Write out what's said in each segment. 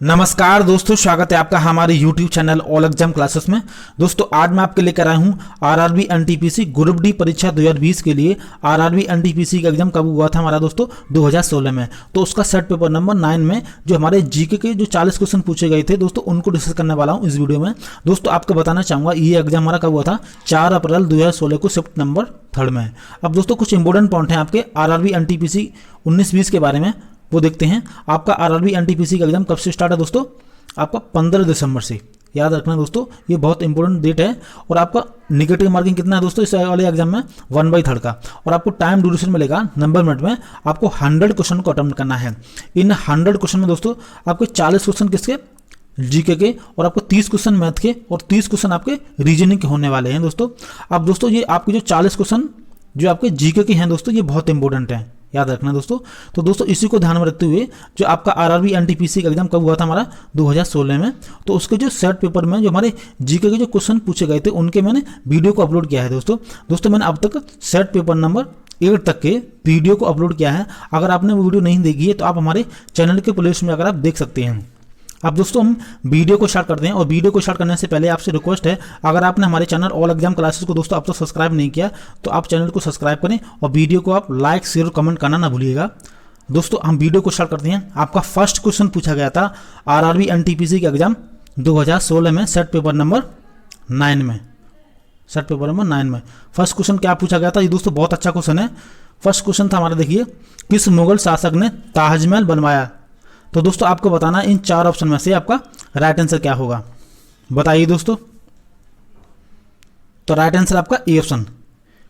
नमस्कार दोस्तों, स्वागत है आपका हमारे YouTube channel all exam classes में। दोस्तों आज मैं आपके लेकर आया हूँ आरआरबी एनटीपीसी ग्रुप डी परीक्षा 2020 के लिए। आरआरबी एनटीपीसी का एग्जाम कब हुआ था हमारा दोस्तों? 2016 में। तो उसका सेट पेपर नंबर 9 में जो हमारे जीके के जो 40 क्वेश्चन पूछे गए थे दोस्तों, उनको डिस्कस करने वाला हूँ इस वीडियो में। दोस्तों आपको बताना चाहूँगा ये एग्जाम हमारा कब हुआ था? 4 अप्रैल 2016 को शिफ्ट नंबर 3 में। अब दोस्तों कुछ इंपॉर्टेंट पॉइंट हैं आपके आरआरबी एनटीपीसी 19-20 के बारे में, वो देखते हैं। आपका आरआरबी एनटीपीसी का एग्जाम कब से स्टार्ट है दोस्तों? आपका 15 दिसंबर से। याद रखना दोस्तों, ये बहुत इंपॉर्टेंट डेट है। और आपका निगेटिव मार्किंग कितना है दोस्तों इस वाले एग्जाम में? 1/3 का। और आपको टाइम ड्यूरेशन मिलेगा नंबर मिनट में। आपको 100 क्वेश्चन को अटेम्प्ट करना है। इन 100 क्वेश्चन में दोस्तों आपके 40 क्वेश्चन किसके? जीके के, और आपको 30 क्वेश्चन मैथ के और 30 क्वेश्चन आपके रीजनिंग के होने वाले हैं दोस्तों। अब दोस्तों ये आपके जो 40 क्वेश्चन जो आपके जीके के हैं दोस्तों, ये बहुत इंपॉर्टेंट हैं, याद रखना दोस्तों। तो दोस्तों इसी को ध्यान में रखते हुए जो आपका आरआरबी एनटीपीसी का एग्जाम कब हुआ था हमारा? 2016 में। तो उसके जो सेट पेपर में जो हमारे जीके के जो क्वेश्चन पूछे गए थे उनके मैंने वीडियो को अपलोड किया है दोस्तों मैंने अब तक सेट पेपर नंबर 8 तक के वीडियो को अपलोड किया है। अगर आपने वो वीडियो नहीं देखी है तो आप हमारे चैनल के प्लेलिस्ट में अगर आप देख सकते हैं। अब दोस्तों हम वीडियो को स्टार्ट करते हैं, और वीडियो को स्टार्ट करने से पहले आपसे रिक्वेस्ट है, अगर आपने हमारे चैनल ऑल एग्जाम क्लासेस को दोस्तों अब तक सब्सक्राइब नहीं किया तो आप चैनल को सब्सक्राइब करें और वीडियो को आप लाइक शेयर कमेंट करना ना भूलिएगा। दोस्तों हम वीडियो को स्टार्ट करते हैं। आपका फर्स्ट क्वेश्चन पूछा गया था आरआरबी एनटीपीसी का एग्जाम 2016 में सेट पेपर नंबर 9 में। सेट पेपर नंबर 9 में फर्स्ट क्वेश्चन क्या पूछा गया था? ये दोस्तों बहुत अच्छा क्वेश्चन है। फर्स्ट क्वेश्चन था हमारा, देखिए, किस मुगल शासक ने ताजमहल बनवाया? तो दोस्तों आपको बताना इन 4 ऑप्शन में से आपका राइट आंसर क्या होगा, बताइए दोस्तों। तो राइट आंसर आपका ए ऑप्शन,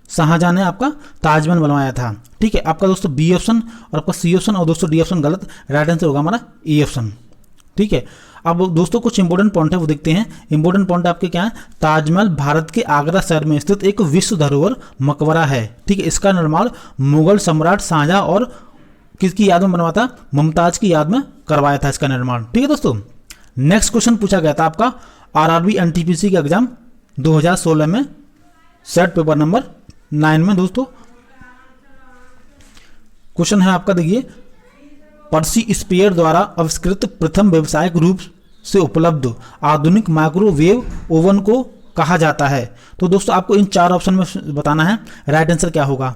शाहजहां ने आपका ताजमहल बनवाया था। ठीक है, आपका दोस्तों बी ऑप्शन और आपका सी ऑप्शन और दोस्तों डी ऑप्शन गलत। राइट आंसर होगा हमारा ए ऑप्शन। ठीक है, अब दोस्तों कुछ इंपॉर्टेंट पॉइंट है वो देखते हैं। इंपॉर्टेंट पॉइंट आपके क्या है? ताजमहल भारत के आगरा शहर में स्थित एक विश्व धरोहर मकबरा है। ठीक है, इसका निर्माण मुगल सम्राट शाहजहां और किसकी याद में बनवा था? मुमताज की याद में करवाया था इसका निर्माण। ठीक है दोस्तों, नेक्स्ट क्वेश्चन पूछा गया था आपका आरआरबी एनटीपीसी का एग्जाम 2016 में सेट पेपर नंबर 9 में दोस्तों। क्वेश्चन है आपका, देखिए, पर्सी स्पेयर द्वारा आविष्कृत प्रथम व्यावसायिक रूप से उपलब्ध आधुनिक माइक्रोवेव ओवन को कहा जाता है? तो दोस्तों आपको इन 4 ऑप्शन में बताना है राइट आंसर क्या होगा,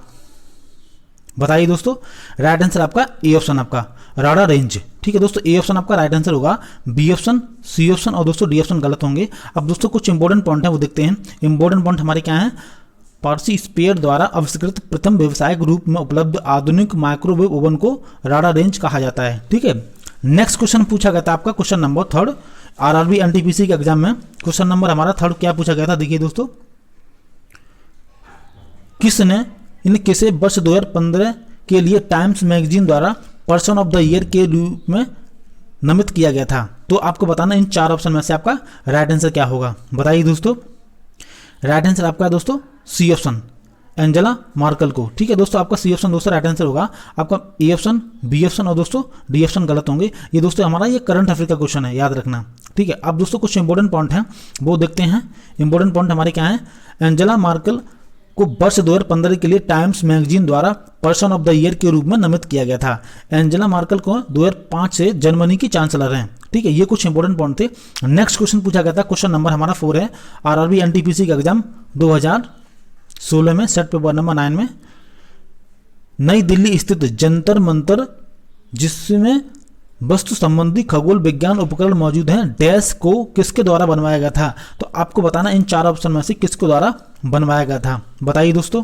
बताइए दोस्तों। राइट आंसर आपका ए ऑप्शन, आपका राडा रेंज। ठीक है दोस्तों, ए ऑप्शन आपका राइट आंसर होगा। बी ऑप्शन, सी ऑप्शन और दोस्तों डी ऑप्शन गलत होंगे। अब दोस्तों कुछ इंपॉर्टेंट पॉइंट है वो देखते हैं। इंपॉर्टेंट पॉइंट हमारे क्या है? पर्सी स्पेयर द्वारा आविष्कृत प्रथम व्यावसायिक रूप में उपलब्ध आधुनिक माइक्रोवेव ओवन को राडा रेंज कहा जाता है। ठीक है, नेक्स्ट क्वेश्चन पूछा गया था आपका क्वेश्चन नंबर 3 आरआरबी एनटीपीसी के एग्जाम में। क्वेश्चन नंबर हमारा 3 क्या पूछा गया था? देखिए दोस्तों, किसने किसे वर्ष 2015 के लिए टाइम्स मैगजीन द्वारा पर्सन ऑफ द ईयर के रूप में नामित किया गया था? तो आपको बताना इन 4 ऑप्शन में से आपका राइट आंसर क्या होगा, बताइए दोस्तों। राइट आंसर आपका है दोस्तों सी ऑप्शन, एंजेला मार्कल को। ठीक है दोस्तों, आपका सी ऑप्शन दोस्तों राइट आंसर होगा। आपका ए ऑप्शन, बी ऑप्शन और दोस्तों डी ऑप्शन गलत होंगे। ये दोस्तों हमारा ये करंट अफेयर का क्वेश्चन है, याद रखना। ठीक है, अब दोस्तों कुछ इंपॉर्टेंट पॉइंट हैं वो देखते हैं। इंपॉर्टेंट पॉइंट हमारे क्या है? एंजेला मार्कल को वर्ष 2015 के लिए टाइम्स मैगजीन द्वारा पर्सन ऑफ द ईयर के रूप में नामित किया गया था। एंजेला मार्कल को 2005 से जर्मनी की चांसलर हैं। ठीक है, ये कुछ इंपॉर्टेंट पॉइंट थे। नेक्स्ट क्वेश्चन पूछा गया था, क्वेश्चन नंबर हमारा 4 है आरआरबी एनटीपीसी का एग्जाम 2016 में सेट पेपर नंबर 9 में। नई दिल्ली स्थित जंतर मंतर जिसमें वस्तु संबंधी खगोल विज्ञान उपकरण मौजूद हैं, डैश को किसके द्वारा बनवाया गया था? तो आपको बताना इन 4 ऑप्शन में से किसके द्वारा बनवाया गया था, बताइए दोस्तों।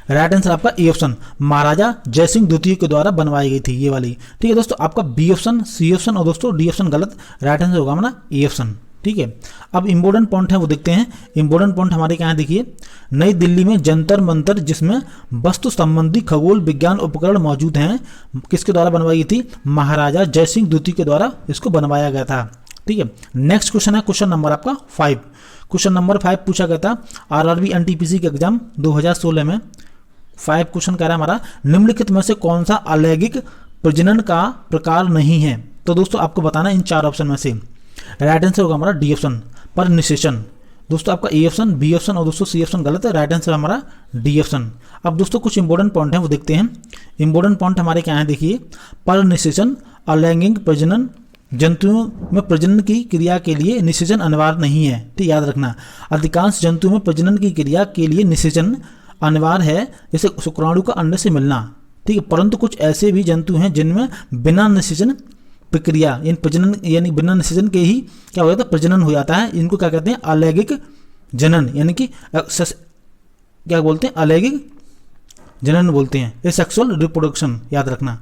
राइट आंसर आपका ए ऑप्शन, महाराजा जयसिंह द्वितीय के द्वारा बनवाई गई थी ये वाली। ठीक है दोस्तों, आपका बी ऑप्शन, सी ऑप्शन और दोस्तों डी ऑप्शन गलत। राइट आंसर होगा हमारा ए ऑप्शन। ठीक है, अब इंपॉर्टेंट पॉइंट है वो देखते हैं। इंपॉर्टेंट पॉइंट हमारे क्या है? देखिए, नई दिल्ली में जंतर मंतर जिसमें वस्तु संबंधी खगोल विज्ञान उपकरण मौजूद हैं, किसके द्वारा बनवाई थी? महाराजा जयसिंह द्वितीय के द्वारा इसको बनवाया गया था। ठीक है, नेक्स्ट क्वेश्चन है क्वेश्चन नंबर आपका 5। क्वेश्चन नंबर 5 पूछा गया था आरआरबी एनटीपीसी के एग्जाम 2016 में। 5 क्वेश्चन कह रहा है हमारा, निम्नलिखित में से कौन सा अलैंगिक प्रजनन का प्रकार नहीं है? तो दोस्तों आपको बताना इन 4 ऑप्शन में से। राइट आंसर होगा हमारा डी ऑप्शन, पर निषेचन। दोस्तों आपका ए ऑप्शन, बी ऑप्शन और दोस्तों सी ऑप्शन गलत है। राइट आंसर हमारा डी ऑप्शन। अब दोस्तों कुछ इंपॉर्टेंट पॉइंट हैं वो देखते हैं। इंपॉर्टेंट पॉइंट हमारे क्या है? देखिए, पर निषेचन, अलैंगिक प्रजनन, जंतुओं में प्रजनन की क्रिया के लिए निषेचन अनिवार्य नहीं है। ठीक, याद रखना, अधिकांश जंतुओं में प्रजनन की क्रिया के लिए निषेचन अनिवार्य है, जैसे शुक्राणु का अंडे से मिलना। ठीक है, परंतु कुछ ऐसे भी जंतु हैं जिनमें बिना निषेचन प्रक्रिया यानी प्रजनन यानी बिना निषेचन के ही क्या हो जाता है, प्रजनन हो जाता है। इनको क्या कहते हैं, अलैंगिक जनन, यानी कि क्या बोलते हैं, अलैंगिक जनन बोलते हैं, ये सेक्सुअल रिप्रोडक्शन, याद रखना।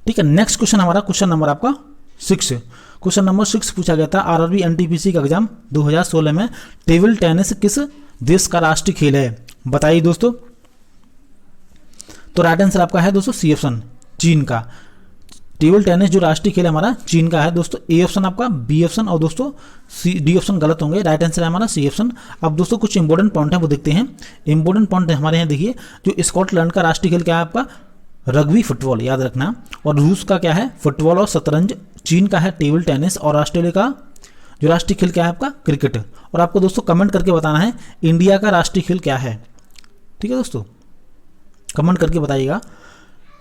ठीक है, नेक्स्ट क्वेश्चन हमारा क्वेश्चन नंबर आपका 6। क्वेश्चन नंबर 6 पूछा गया था आरआरबी एनटीपीसी का एग्जाम 2016 में, टेबल टेनिस किस देश का राष्ट्रीय खेल है, बताइए दोस्तों। तो राइट आंसर आपका है दोस्तों सी ऑप्शन, चीन का। टेबल टेनिस जो राष्ट्रीय खेल हमारा चीन का है दोस्तों। ए ऑप्शन आपका, बी ऑप्शन और दोस्तों डी ऑप्शन गलत होंगे, राइट आंसर है हमारा सी ऑप्शन। अब दोस्तों कुछ इंपॉर्टेंट पॉइंट है वो देखते हैं। इंपॉर्टेंट पॉइंट हमारे यहाँ देखिए, जो स्कॉटलैंड का राष्ट्रीय खेल क्या है आपका, रग्बी फुटबॉल, याद रखना। और रूस का क्या है, फुटबॉल और शतरंज। चीन का है टेबल टेनिस। और ऑस्ट्रेलिया का जो राष्ट्रीय खेल क्या है आपका, क्रिकेट। और आपको दोस्तों कमेंट करके बताना है इंडिया का राष्ट्रीय खेल क्या है। ठीक है दोस्तों, कमेंट करके बताइएगा।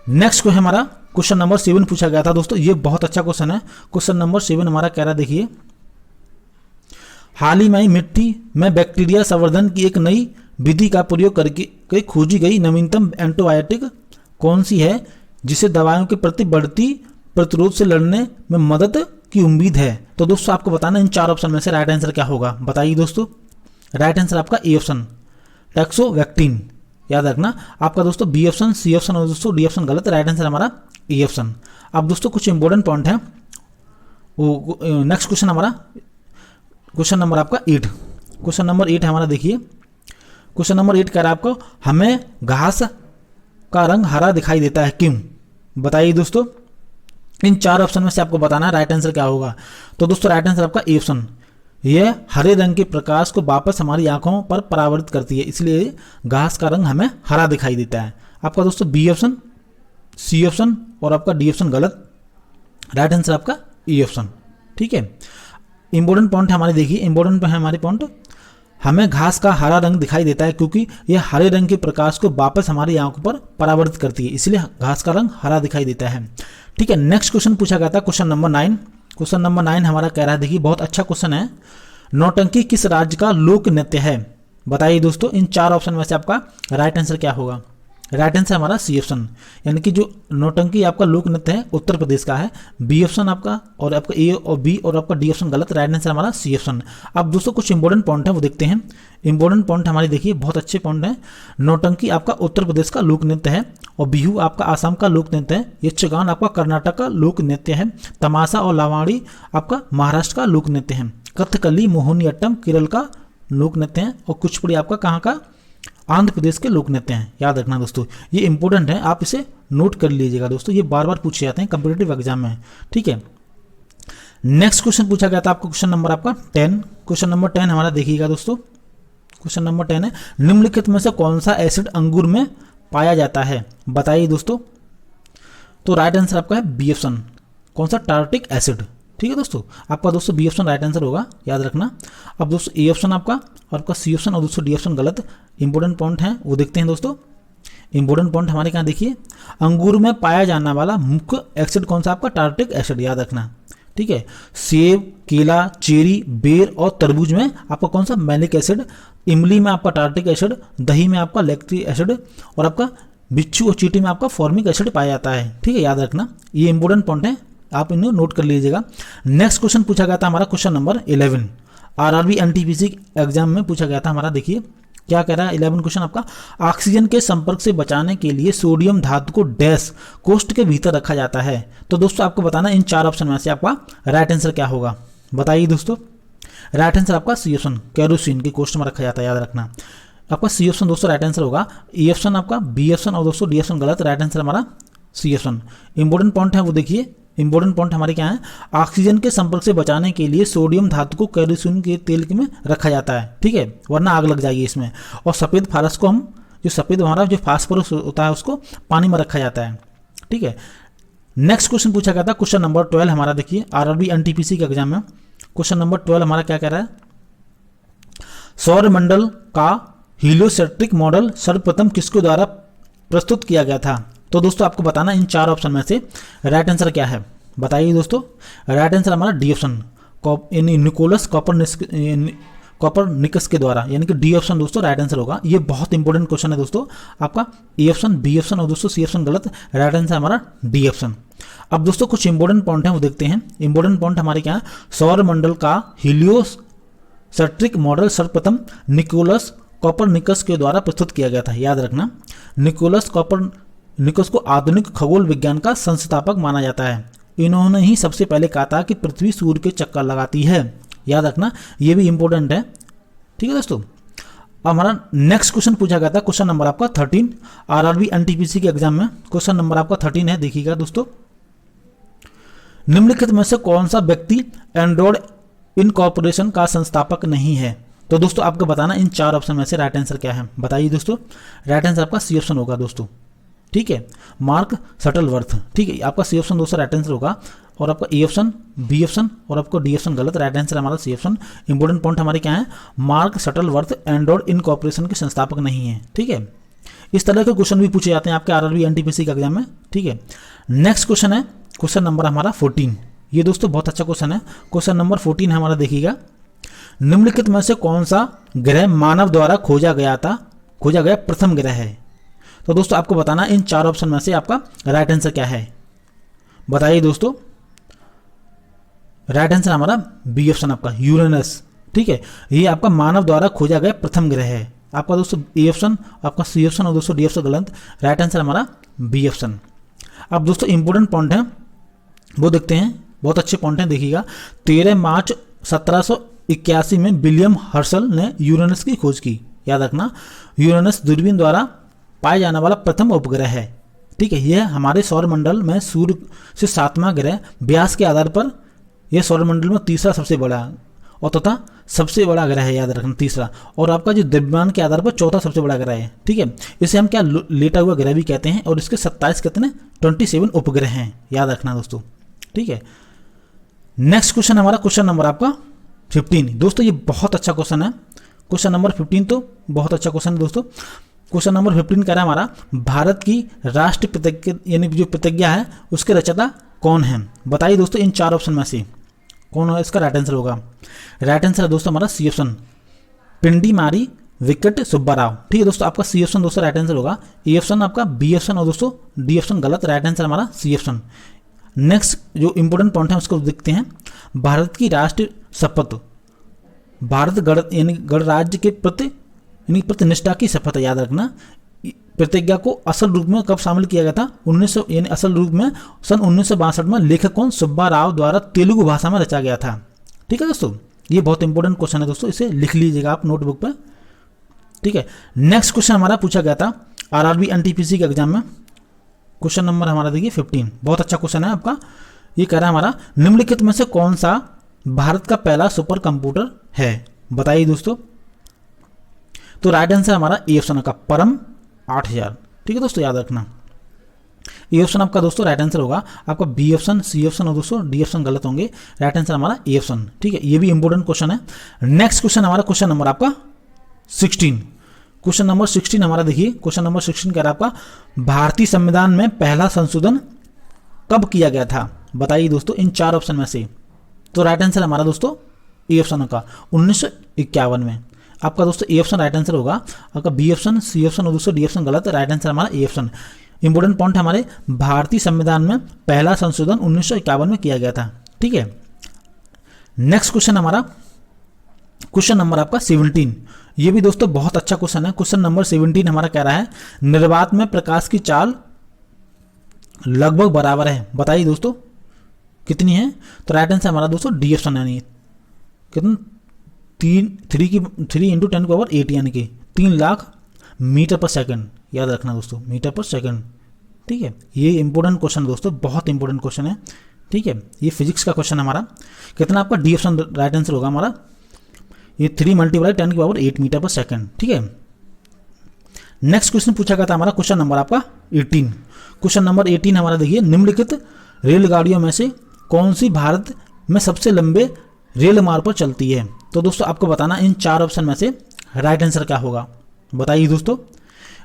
नेक्स्ट क्वेश्चन हमारा क्वेश्चन नंबर 7 पूछा गया था दोस्तों, ये बहुत अच्छा क्वेश्चन है। क्वेश्चन नंबर 7 हमारा कह रहा है, देखिए, हाल ही में मिट्टी में बैक्टीरिया संवर्धन की एक नई विधि का प्रयोग करके खोजी गई नवीनतम एंटीबायोटिक कौन सी है, जिसे दवाओं के प्रति बढ़ती प्रतिरोध से लड़ने में मदद की उम्मीद है। तो दोस्तों आपको बताना इन 4 ऑप्शन में से राइट आंसर क्या होगा, बताइए दोस्तों। राइट आंसर आपका ए ऑप्शन, टैक्सोवैक्टीन, याद रखना। आपका दोस्तों बी ऑप्शन, सी ऑप्शन और दोस्तों डी ऑप्शन गलत, राइट आंसर हमारा ए ऑप्शन। अब दोस्तों कुछ इंपॉर्टेंट पॉइंट है, वो नेक्स्ट क्वेश्चन हमारा क्वेश्चन नंबर आपका 8। क्वेश्चन नंबर 8 हमारा देखिए, क्वेश्चन नंबर 8 कह रहा है आपको, हमें घास का रंग हरा दिखाई देता है, क्यों, बताइए दोस्तों। इन 4 ऑप्शन में से आपको बताना है राइट आंसर क्या होगा। तो दोस्तों राइट आंसर आपका ए ऑप्शन, यह हरे रंग के प्रकाश को वापस हमारी आंखों पर परावर्तित करती है, इसलिए घास का रंग हमें हरा दिखाई देता है। आपका दोस्तों बी ऑप्शन, सी ऑप्शन और आपका डी ऑप्शन गलत, राइट आंसर आपका ई ऑप्शन। ठीक है, इंपॉर्टेंट पॉइंट हमारे देखिए, इंपॉर्टेंट है हमारे पॉइंट, हमें घास का हरा रंग दिखाई देता है क्योंकि यह हरे रंग के प्रकाश को वापस हमारी आंखों पर परावर्तित करती है, इसलिए घास का रंग हरा दिखाई देता है। ठीक है, नेक्स्ट क्वेश्चन पूछा गया था क्वेश्चन नंबर 9। क्वेश्चन नंबर 9 हमारा कह रहा है, देखिए बहुत अच्छा क्वेश्चन है, नौटंकी किस राज्य का लोक नृत्य है, बताइए दोस्तों। इन 4 ऑप्शन में से आपका राइट आंसर क्या होगा। राइट आंसर हमारा सी ऑप्शन, यानी कि जो नौटंकी आपका लोक नृत्य है उत्तर प्रदेश का है। बी ऑप्शन आपका और आपका ए और बी और आपका डी ऑप्शन गलत, राइट आंसर हमारा सी ऑप्शन। अब दोस्तों कुछ इंपॉर्टेंट पॉइंट है वो देखते हैं। इंपॉर्टेंट पॉइंट हमारे देखिए बहुत अच्छे पॉइंट है। नौटंकी आपका उत्तर प्रदेश का लोक नृत्य है, और बिहू आपका आसाम का लोक नृत्य है, यक्षगान आपका कर्नाटक का लोक नृत्य है, तमाशा और लावाड़ी आपका महाराष्ट्र का लोक नृत्य है, कथकली मोहिनीअट्टम केरल का लोक नृत्य है, और कुचिपुड़ी आपका कहाँ का, आंध्र प्रदेश के लोक नृत्य हैं। याद रखना दोस्तों, ये इंपॉर्टेंट है, आप इसे नोट कर लीजिएगा दोस्तों, ये बार बार पूछे जाते हैं कॉम्पिटिटिव एग्जाम में। ठीक है, नेक्स्ट क्वेश्चन पूछा गया था आपको क्वेश्चन नंबर आपका 10। क्वेश्चन नंबर 10 हमारा देखिएगा दोस्तों, क्वेश्चन नंबर 10 है, निम्नलिखित में से कौन सा एसिड अंगूर में पाया जाता है, बताइए दोस्तों। तो राइट आंसर आपका है बी ऑप्शन, कौन सा, टार्टिक एसिड। ठीक है दोस्तों, आपका दोस्तों बी ऑप्शन राइट आंसर होगा, याद रखना। अब दोस्तों ए ऑप्शन आपका और आपका सी ऑप्शन और दोस्तों डी ऑप्शन गलत। इंपॉर्टेंट पॉइंट है वो देखते हैं दोस्तों। इंपॉर्टेंट पॉइंट हमारे यहाँ देखिए, अंगूर में पाया जाने वाला मुख्य एसिड कौन सा, आपका टार्टिक एसिड, याद रखना। ठीक है, सेब, केला, चेरी, बेर और तरबूज में आपका कौन सा, मैलिक एसिड, इमली में आपका टार्टिक एसिड, दही में आपका लैक्टिक एसिड, और आपका बिच्छू और चींटी में आपका फॉर्मिक एसिड पाया जाता है। ठीक है, याद रखना, ये इंपॉर्टेंट पॉइंट है, आप इन्हें नोट कर लीजिएगा। नेक्स्ट क्वेश्चन पूछा गया था हमारा question number 11, RRB NTPC exam में पूछा गया था हमारा। देखिए क्या कह रहा है 11 क्वेश्चन आपका, ऑक्सीजन के संपर्क से बचाने के लिए सोडियम धातु को डैश कोष्ठ के भीतर रखा जाता है। तो दोस्तों आपको बताना इन 4 ऑप्शन में से आपका राइट आंसर क्या होगा, बताइए दोस्तों। राइट आंसर आपका सी ऑप्शन, केरोसिन के कोष्ठ में रखा जाता है, याद रखना। आपका सी ऑप्शन दोस्तों राइट आंसर होगा, ए ऑप्शन आपका, बी ऑप्शन और दोस्तों डी ऑप्शन गलत, राइट आंसर हमारा सी ऑप्शन। इंपॉर्टेंट पॉइंट है वो देखिए, इंपॉर्टेंट पॉइंट हमारे क्या है, ऑक्सीजन के संपर्क से बचाने के लिए सोडियम धातु को केरोसिन के तेल में रखा जाता है। ठीक है, वरना आग लग जाएगी इसमें। और सफ़ेद फारस को हम, जो सफ़ेद हमारा जो फास्फोरस होता है उसको पानी में रखा जाता है। ठीक है, नेक्स्ट क्वेश्चन पूछा गया था क्वेश्चन नंबर 12 हमारा देखिए, आरआरबी एनटीपीसी के एग्जाम में। क्वेश्चन नंबर 12 हमारा क्या कह रहा है, सौरमंडल का हीलियोसेंट्रिक मॉडल सर्वप्रथम किसके द्वारा प्रस्तुत किया गया था। तो दोस्तों आपको बताना इन 4 ऑप्शन में से राइट आंसर क्या है, बताइए दोस्तों। राइट आंसर हमारा डी ऑप्शन, निकोलस कॉपरनिकस के द्वारा, यानी कि डी ऑप्शन दोस्तों राइट आंसर होगा। ये बहुत इंपॉर्टेंट क्वेश्चन है दोस्तों आपका। ए ऑप्शन, बी ऑप्शन और दोस्तों सी ऑप्शन गलत, राइट आंसर हमारा डी ऑप्शन। अब दोस्तों कुछ इंपॉर्टेंट पॉइंट हैं वो देखते हैं। इंपॉर्टेंट पॉइंट हमारे क्या है, सौर मंडल का हीलियोसेंट्रिक मॉडल सर्वप्रथम निकोलस कॉपरनिकस के द्वारा प्रस्तुत किया गया था। याद रखना, निकोलस कॉपरनिकस को आधुनिक खगोल विज्ञान का संस्थापक माना जाता है। इन्होंने ही सबसे पहले कहा था कि पृथ्वी सूर्य के चक्कर लगाती है। याद रखना, ये भी इंपॉर्टेंट है। ठीक है दोस्तों। अब हमारा नेक्स्ट क्वेश्चन पूछा गया था, क्वेश्चन नंबर आपका 13 आरआरबी एनटीपीसी के एग्जाम में। क्वेश्चन नंबर आपका 13 है, देखिएगा दोस्तों। निम्नलिखित में से कौन सा व्यक्ति एंड्रॉयड इनकॉर्पोरेशन का संस्थापक नहीं है? तो दोस्तों आपको बताना इन 4 ऑप्शन में से राइट आंसर क्या है। बताइए दोस्तों। राइट आंसर आपका सी ऑप्शन होगा दोस्तों। ठीक है, मार्क शटलवर्थ। ठीक है, आपका सी ऑप्शन दोस्तों राइट आंसर होगा। और आपका ए ऑप्शन, बी ऑप्शन और आपको डी ऑप्शन गलत, राइट आंसर हमारा सी ऑप्शन। इंपॉर्टेंट पॉइंट हमारे क्या है, मार्क शटलवर्थ एंड्रॉयड इनकॉर्पोरेशन के संस्थापक नहीं है। ठीक है, इस तरह के क्वेश्चन भी पूछे जाते हैं आपके आरआरबी एनटीपीसी के एग्जाम में। ठीक है, नेक्स्ट क्वेश्चन है क्वेश्चन नंबर हमारा 14। ये दोस्तों बहुत अच्छा क्वेश्चन है। क्वेश्चन नंबर 14 हमारा देखिएगा। निम्नलिखित में से कौन सा ग्रह मानव द्वारा खोजा गया प्रथम ग्रह है? तो दोस्तों आपको बताना इन 4 ऑप्शन में से आपका राइट आंसर क्या है। बताइए दोस्तों। राइट आंसर हमारा बी ऑप्शन आपका यूरेनस। ठीक है, ये आपका मानव द्वारा खोजा गया प्रथम ग्रह है। आपका दोस्तों ए ऑप्शन, आपका सी ऑप्शन और दोस्तों डी ऑप्शन गलत, राइट आंसर हमारा बी ऑप्शन। अब दोस्तों इंपॉर्टेंट पॉइंट है वो देखते हैं, बहुत अच्छे पॉइंट हैं, देखिएगा। 13 मार्च 1781 में विलियम हर्शल ने यूरेनस की खोज की। याद रखना, यूरेनस दूरबीन द्वारा पाया जाने वाला प्रथम उपग्रह है। ठीक है, यह हमारे सौरमंडल में सूर्य से 7वां ग्रह, व्यास के आधार पर यह सौरमंडल में तीसरा सबसे बड़ा और तथा सबसे बड़ा ग्रह है। याद रखना, तीसरा। और आपका जो द्रव्यमान के आधार पर चौथा सबसे बड़ा ग्रह है। ठीक है, इसे हम क्या लेटा हुआ ग्रह भी कहते हैं। और इसके 27 कितने 27 उपग्रह हैं। याद रखना दोस्तों। ठीक है, नेक्स्ट क्वेश्चन हमारा क्वेश्चन नंबर आपका 15। दोस्तों ये बहुत अच्छा क्वेश्चन है। क्वेश्चन नंबर 15 तो बहुत अच्छा क्वेश्चन है दोस्तों। क्वेश्चन नंबर 15 कह रहा है हमारा, भारत की राष्ट्र प्रतिज्ञा यानी जो प्रतिज्ञा है उसके रचयिता कौन है? बताइए दोस्तों इन 4 ऑप्शन में से कौन है इसका राइट आंसर होगा। राइट आंसर है दोस्तों हमारा सी ऑप्शन, पिंडी मारी विकेट सुब्बाराव। ठीक है दोस्तों, आपका सी ऑप्शन दोस्तों राइट आंसर होगा। ए ऑप्शन आपका, बी ऑप्शन और दोस्तों डी ऑप्शन गलत, राइट आंसर हमारा सी ऑप्शन। नेक्स्ट जो इंपॉर्टेंट पॉइंट है उसको देखते हैं। भारत की राष्ट्रीय शपथ, भारत गणराज्य के प्रति प्रतिनिष्ठा की शपथ है। याद रखना, प्रतिज्ञा को असल रूप में कब शामिल किया गया था? 1900 यानी असल रूप में सन 1962 में लेखक कौन? सुब्बा राव द्वारा तेलुगु भाषा में रचा गया था। ठीक है दोस्तों, ये बहुत इंपॉर्टेंट क्वेश्चन है दोस्तों, इसे लिख लीजिएगा आप नोटबुक पर। ठीक है, नेक्स्ट क्वेश्चन हमारा पूछा गया था आरआरबी एनटीपीसी के एग्जाम में। क्वेश्चन नंबर हमारा देखिए 15, बहुत अच्छा क्वेश्चन है आपका। ये कह रहा है हमारा, निम्नलिखित में से कौन सा भारत का पहला सुपर कंप्यूटर है? बताइए दोस्तों। तो राइट आंसर हमारा ए ऑप्शन का परम 8000। ठीक है दोस्तों, याद रखना ए ऑप्शन आपका दोस्तों राइट आंसर होगा। आपका बी ऑप्शन, सी ऑप्शन और दोस्तों डी ऑप्शन गलत होंगे, राइट आंसर हमारा ए ऑप्शन। ठीक है, ये भी इंपॉर्टेंट क्वेश्चन है। नेक्स्ट क्वेश्चन हमारा क्वेश्चन नंबर आपका 16। क्वेश्चन नंबर 16 हमारा देखिए। क्वेश्चन नंबर 16 कह रहा है आपका, भारतीय संविधान में पहला संशोधन कब किया गया था? बताइए दोस्तों इन 4 ऑप्शन में से। तो राइट आंसर हमारा दोस्तों ए ऑप्शन का 1951 में। आपका दोस्तों ए ऑप्शन राइट आंसर होगा। आपका बी ऑप्शन, सी ऑप्शन और दोस्तों डी ऑप्शन गलत, राइट आंसर हमारा ए ऑप्शन। इंपॉर्टेंट पॉइंट हमारे, भारतीय संविधान में पहला संशोधन 1951 में किया गया था। ठीक है, नेक्स्ट क्वेश्चन हमारा क्वेश्चन नंबर आपका 17। ये भी दोस्तों बहुत अच्छा क्वेश्चन है। क्वेश्चन नंबर 17 हमारा कह रहा है, निर्वात में प्रकाश की चाल लगभग बराबर है। बताइए दोस्तों कितनी है? तो राइट आंसर हमारा दोस्तों डी ऑप्शन, यानी कितना 3 इंटू 10⁸ यानी कि 3 लाख मीटर पर सेकंड। याद रखना दोस्तों, मीटर पर सेकंड। ठीक है, ये इंपॉर्टेंट क्वेश्चन दोस्तों, बहुत इंपॉर्टेंट क्वेश्चन है। ठीक है, ये फिजिक्स का क्वेश्चन हमारा। कितना आपका डी ऑप्शन राइट आंसर होगा हमारा। ये 3 × 10⁸ मीटर पर सेकंड। ठीक है, नेक्स्ट क्वेश्चन पूछा गया था हमारा क्वेश्चन नंबर आपका 18। क्वेश्चन नंबर 18 हमारा देखिए, निम्नलिखित रेलगाड़ियों में से कौन सी भारत में सबसे लंबे रेल मार्ग पर चलती है? तो दोस्तों आपको बताना इन 4 ऑप्शन में से राइट आंसर क्या होगा। बताइए दोस्तों।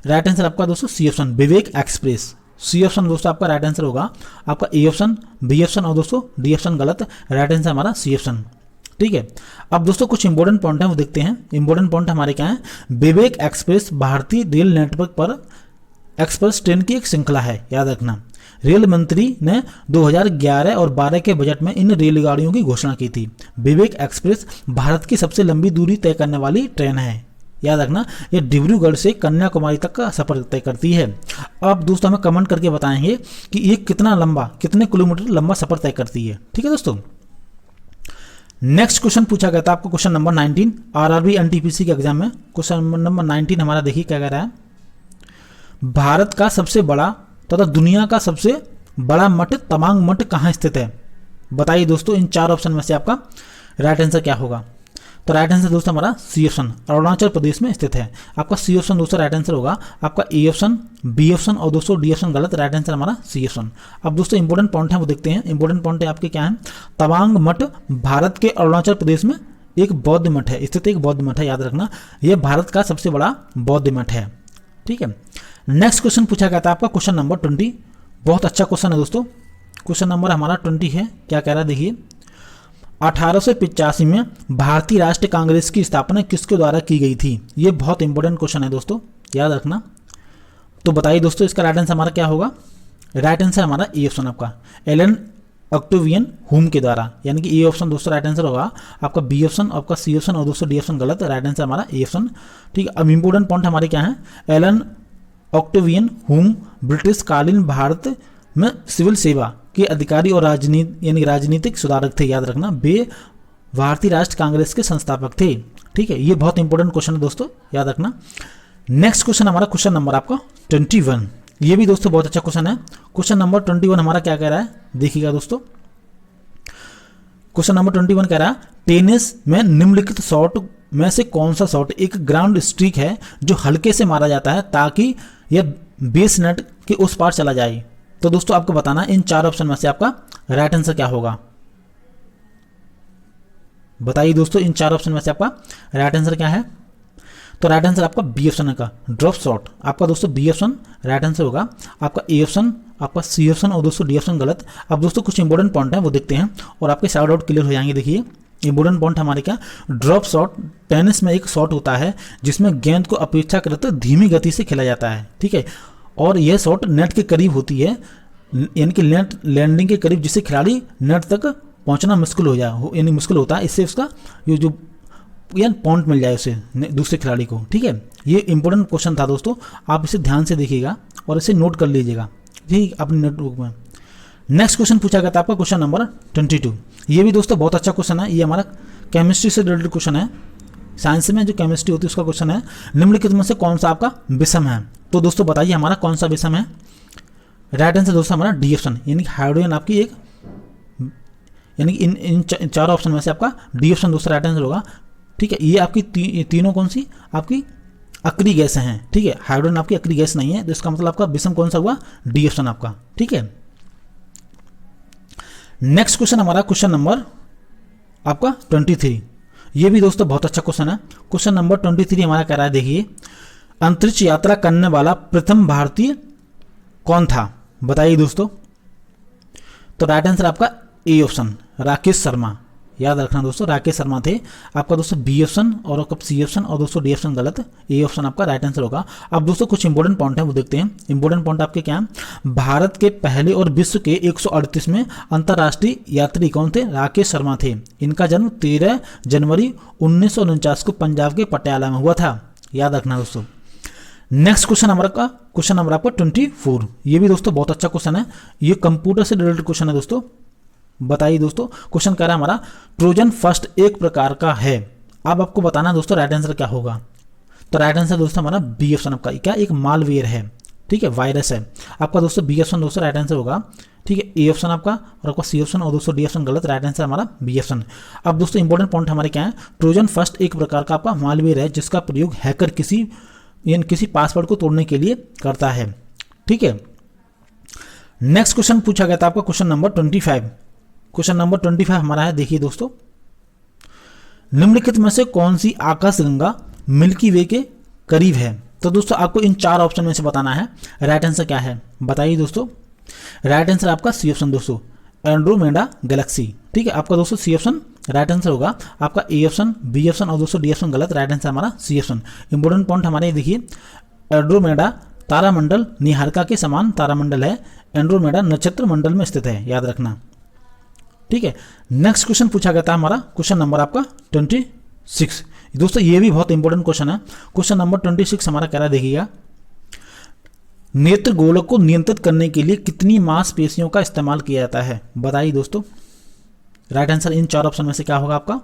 राइट आंसर आपका दोस्तों सी ऑप्शन, विवेक एक्सप्रेस। सी ऑप्शन दोस्तों आपका राइट आंसर होगा। आपका ए ऑप्शन, बी ऑप्शन और दोस्तों डी ऑप्शन गलत, राइट आंसर हमारा सी ऑप्शन। ठीक है, अब दोस्तों कुछ इंपॉर्टेंट पॉइंट हैं वो देखते हैं। इंपॉर्टेंट पॉइंट हमारे क्या है, विवेक एक्सप्रेस भारतीय रेल नेटवर्क पर एक्सप्रेस ट्रेन की एक श्रृंखला है, याद रखना। रेल मंत्री ने 2011 और 12 के बजट में इन रेलगाड़ियों की घोषणा की थी। विवेक एक्सप्रेस भारत की सबसे लंबी दूरी तय करने वाली ट्रेन है, याद रखना। ये डिब्रूगढ़ से कन्याकुमारी तक का सफर तय करती है। अब दोस्तों हमें कमेंट करके बताएंगे कि ये कितने किलोमीटर लंबा सफर तय करती है। ठीक है दोस्तों, नेक्स्ट क्वेश्चन पूछा गया था आपको, क्वेश्चन नंबर 19 आरआरबी एनटीपीसी के एग्जाम में। क्वेश्चन नंबर 19 हमारा देखिए क्या कह रहा है, भारत का सबसे बड़ा तथा दुनिया का सबसे बड़ा मठ तवांग मठ कहाँ स्थित है? बताइए दोस्तों, इन 4 ऑप्शन में से आपका राइट आंसर क्या होगा? तो राइट आंसर दोस्तों हमारा सी ऑप्शन, अरुणाचल प्रदेश में स्थित है। आपका सी ऑप्शन दोस्तों राइट आंसर होगा। आपका ए ऑप्शन, बी ऑप्शन और दोस्तों डी ऑप्शन गलत, राइट आंसर हमारा सी ऑप्शन। अब दोस्तों इंपॉर्टेंट पॉइंट है वो देखते हैं। इंपॉर्टेंट पॉइंट है आपके क्या है, तवांग मठ भारत के अरुणाचल प्रदेश में एक बौद्ध मठ है, स्थित एक बौद्ध मठ है, याद रखना। यह भारत का सबसे बड़ा बौद्ध मठ है। ठीक है, नेक्स्ट क्वेश्चन पूछा गया था आपका, क्वेश्चन नंबर 20। बहुत अच्छा क्वेश्चन है दोस्तों। क्वेश्चन नंबर हमारा 20 है, क्या कह रहा है देखिए, 1885 में भारतीय राष्ट्रीय कांग्रेस की स्थापना किसके द्वारा की गई थी? ये बहुत इंपॉर्टेंट क्वेश्चन है दोस्तों, याद रखना। तो बताइए दोस्तों इसका राइट आंसर हमारा क्या होगा? राइट आंसर हमारा ए ऑप्शन, आपका एलन ऑक्टेवियन हुम के द्वारा, यानी कि ए ऑप्शन दोस्तों राइट आंसर होगा। आपका बी ऑप्शन, आपका सी ऑप्शन और दोस्तों डी ऑप्शन गलत, राइट आंसर हमारा ए ऑप्शन। ठीक है, अब इंपॉर्टेंट पॉइंट हमारे क्या है, एलन ऑक्टेवियन हुम ब्रिटिश कालीन भारत में सिविल सेवा के अधिकारी और राजनीतिक सुधारक थे, याद रखना। वे भारतीय राष्ट्रीय कांग्रेस के संस्थापक थे। ठीक है, ये बहुत इंपॉर्टेंट क्वेश्चन है दोस्तों, याद रखना। नेक्स्ट क्वेश्चन हमारा क्वेश्चन नंबर आपका 21। ये भी दोस्तों बहुत अच्छा क्वेश्चन है। क्वेश्चन नंबर 21 हमारा क्या कह रहा है, देखिएगा दोस्तों। क्वेश्चन नंबर 21 कह रहा है, टेनिस में निम्नलिखित शॉट में से कौन सा शॉट एक ग्राउंड स्ट्रीक है जो हल्के से मारा जाता है ताकि यह बेस नेट के उस पार चला जाए? तो दोस्तों आपको बताना इन 4 ऑप्शन में से आपका राइट आंसर क्या होगा? बताइए दोस्तों, इन 4 ऑप्शन में से आपका राइट आंसर क्या है? तो राइट आंसर आपका बी ऑप्शन का ड्रॉप शॉट। आपका दोस्तों बी ऑप्शन राइट आंसर होगा। आपका ए ऑप्शन, आपका सी ऑप्शन और दोस्तों डी ऑप्शन गलत। अब दोस्तों कुछ इंपॉर्टेंट पॉइंट है वो देखते हैं और आपके साइड आउट क्लियर हो जाएंगे। देखिए इंपॉर्टेंट पॉइंट हमारे क्या, ड्रॉप शॉट टेनिस में एक शॉट होता है जिसमें गेंद को अपेक्षाकृत धीमी गति से खेला जाता है। ठीक है, और यह शॉट नेट के करीब होती है, यानी कि नेट लैंडिंग के करीब, जिससे खिलाड़ी नेट तक पहुंचना मुश्किल हो जाए, यानी मुश्किल होता है। इससे उसका ये जो यानी पॉइंट मिल जाए उसे दूसरे खिलाड़ी को। ठीक है, ये इंपॉर्टेंट क्वेश्चन था दोस्तों, आप इसे ध्यान से देखिएगा और इसे नोट कर लीजिएगा ठीक अपने नोटबुक में। नेक्स्ट क्वेश्चन पूछा गया था आपका क्वेश्चन नंबर 22। ये भी दोस्तों बहुत अच्छा क्वेश्चन है। ये हमारा केमिस्ट्री से रिलेटेड क्वेश्चन है। साइंस में जो केमिस्ट्री होती है उसका क्वेश्चन है, निम्नलिखित में से कौन सा आपका विषम है? तो दोस्तों बताइए हमारा कौन सा विषम है? राइट आंसर दोस्तों हमारा डी ऑप्शन, यानी हाइड्रोजन आपकी एक, यानी कि इन 4 ऑप्शन में से आपका डी ऑप्शन दोस्तों राइट आंसर होगा। ठीक है, ये आपकी तीनों कौन सी आपकी अक्रिय गैस हैं। ठीक है, हाइड्रोजन आपकी अक्रिय गैस नहीं है, तो इसका मतलब आपका विषम कौन सा हुआ? डी ऑप्शन आपका। ठीक है, नेक्स्ट क्वेश्चन हमारा क्वेश्चन नंबर आपका 23। ये भी दोस्तों बहुत अच्छा क्वेश्चन है। क्वेश्चन नंबर 23 हमारा कह रहा है, देखिए अंतरिक्ष यात्रा करने वाला प्रथम भारतीय कौन था? बताइए दोस्तों। तो राइट आंसर आपका ए ऑप्शन, राकेश शर्मा। याद रखना दोस्तों, राकेश शर्मा थे। आपका दोस्तों बी ऑप्शन और आपका सी ऑप्शन और दोस्तों डी ऑप्शन गलत, ए ऑप्शन आपका राइट आंसर होगा। अब दोस्तों कुछ इंपॉर्टेंट पॉइंट है वो देखते हैं। इंपॉर्टेंट पॉइंट आपके क्या हैं, भारत के पहले और विश्व के 138वें अंतर्राष्ट्रीय यात्री कौन थे? राकेश शर्मा थे। इनका जन्म 13 जनवरी 1949 को पंजाब के पटियाला में हुआ था। याद रखना दोस्तों। नेक्स्ट क्वेश्चन हमारा का क्वेश्चन नंबर आपका 24। ये भी दोस्तों बहुत अच्छा क्वेश्चन है। ये कंप्यूटर से रिलेटेड क्वेश्चन है दोस्तों। बताइए दोस्तों, क्वेश्चन कह रहा है हमारा, ट्रोजन फर्स्ट एक प्रकार का है। अब आपको बताना दोस्तों राइट आंसर क्या होगा। तो राइट आंसर दोस्तों हमारा बी ऑप्शन आपका, क्या एक मालवेयर है। ठीक है, वायरस है। आपका दोस्तों बी ऑप्शन दोस्तों राइट आंसर होगा। ठीक है, ए ऑप्शन आपका और आपका सी ऑप्शन और दोस्तों डी ऑप्शन गलत, राइट आंसर हमारा बी ऑप्शन। अब दोस्तों इंपॉर्टेंट पॉइंट हमारे क्या है, ट्रोजन फर्स्ट एक प्रकार का आपका मालवेयर है जिसका प्रयोग हैकर किसी पासवर्ड को तोड़ने के लिए करता है। ठीक है, नेक्स्ट क्वेश्चन पूछा गया था आपका क्वेश्चन नंबर 25। क्वेश्चन नंबर 25 हमारा है, देखिए दोस्तों, निम्नलिखित में से कौन सी आकाशगंगा मिल्की वे के करीब है? तो दोस्तों आपको इन 4 ऑप्शन में से बताना है राइट आंसर क्या है, बताइए दोस्तों। राइट आंसर आपका सी ऑप्शन दोस्तों, एंड्रोमेडा गैलेक्सी। ठीक है, आपका दोस्तों सी ऑप्शन राइट आंसर होगा। आपका ए ऑप्शन, बी ऑप्शन और दोस्तों डी ऑप्शन गलत, राइट आंसर हमारा सी ऑप्शन। इंपॉर्टेंट पॉइंट हमारे देखिए, एंड्रोमेडा तारामंडल निहारिका के समान तारामंडल है, एंड्रोमेडा नक्षत्र मंडल में स्थित है, याद रखना। ठीक है, नेक्स्ट क्वेश्चन पूछा गया था हमारा, क्वेश्चन नंबर आपका 26। दोस्तों ये भी बहुत इंपॉर्टेंट क्वेश्चन है। क्वेश्चन नंबर 26 हमारा कह रहा है, देखिएगा, नेत्र गोलक को नियंत्रित करने के लिए कितनी मांसपेशियों का इस्तेमाल किया जाता है, बताइए दोस्तों। राइट आंसर इन 4 ऑप्शन में से क्या होगा आपका,